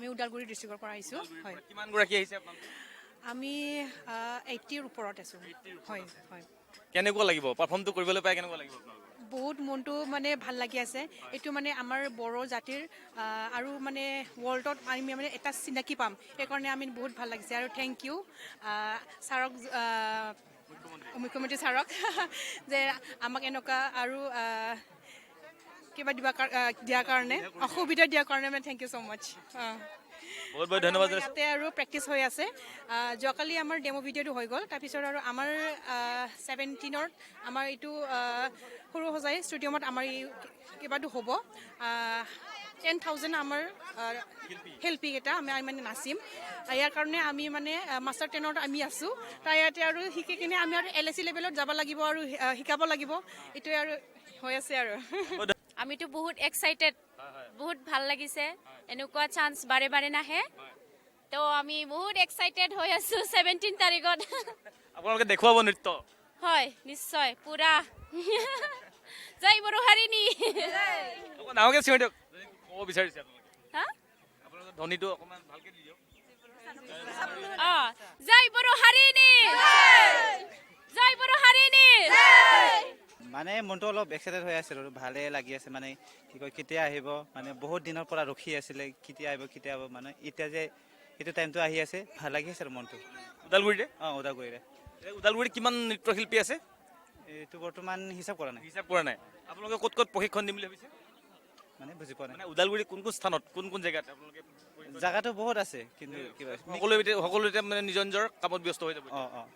আমি ওদালগুৰি ডিষ্ট্ৰিক্টৰ পৰা আহিছোঁ হয় কিমান গৰাকী আহিছে আপোনালোকে আমি 80ৰ ওপৰত আছোঁ হয় হয় কেনেকুৱা লাগিব পাৰফৰ্মটো কৰিবলৈ পাই কেনেকুৱা লাগিব আপোনালোকৰ বহুত মনটো মানে ভাল লাগি আছে এইটো মানে আমাৰ বড়ো জাতিৰ আৰু মানে ৱৰ্ল্ডত আমি মানে এটা চিনাকি পাম সেইকাৰণে আমি বহুত ভাল লাগিছে আৰু থেংক ইউ ছাৰক মুখ্যমন্ত্ৰী ছাৰক যে আমাক এনেকুৱা আৰু কিবা দিয়াৰ কাৰণে অসুবিধা দিয়াৰ কাৰণে মানে থেংক ইউ ছ' মাছ বহুত বহুত ধন্যবাদ ইয়াতে আৰু প্ৰেক্টিচ হৈ আছে যোৱাকালি আমাৰ ডেমো ভিডিঅ'টো হৈ গ'ল তাৰপিছত আৰু আমাৰ 17ত আমাৰ এইটো সৰু সজাই ষ্টেডিয়ামত আমাৰ এই কিবাটো হ'ব 10,000 আমাৰ শিল্পীকেইটা আমি মানে নাচিম ইয়াৰ কাৰণে আমি মানে মাষ্টাৰ 10ত আমি আছোঁ তাৰ ইয়াতে আৰু শিকি কিনে আমি আৰু LAC লেভেলত যাব লাগিব আৰু শিকাব লাগিব এইটোৱে আৰু হৈ আছে আৰু আমিতো বহুত এক্সাইটেড বহুত ভাল লাগিছে এনেকুৱা চান্স বাৰে বাৰে নাহে তো আমি বহুত এক্সাইটেড হৈ আছো 17 তাৰিখত আপোনালোকে দেখুৱাব নৃত্য হয় নিশ্চয় পুৰা জয় বড়োহাৰিণী অকণ ডাঙৰকৈ চিঞৰি দিয়ক ক'ব বিচাৰিছে আপোনালোকে হা আপোনালোকৰ ধ্বনিটো অকণমান ভালকৈ দি দিয়ক জয় বড়োহাৰিণী জয় বড়োহাৰিণী মানে মনটো অলপ এক্সাইটেড হৈ আছিল আৰু ভালে লাগি আছে মানে কি কয় কেতিয়া আহিব মানে বহুত দিনৰ পৰা ৰখি আছিলে কেতিয়া আহিব মানে এতিয়া যে এইটো টাইমটো আহি আছে ভাল লাগি আছে আৰু মনটো ওদালগুৰিতে ওদালগুৰিৰে ওদালগুৰিত কিমান নৃত্যশিল্পী আছে এইটো বৰ্তমান হিচাপ কৰা নাই হিচাপ কৰা নাই আপোনালোকে ক'ত ক'ত প্ৰশিক্ষণ দিম বুলি ভাবিছে মানে বুজি পোৱা নাই মানে ওদালগুৰি কোন কোন স্থানত কোন কোন জেগাত আপোনালোকে জাগাটো বহুত আছে কিন্তু কিবা সকলোৱে মানে নিজৰ নিজৰ কামত ব্যস্ত হৈ যাব অঁ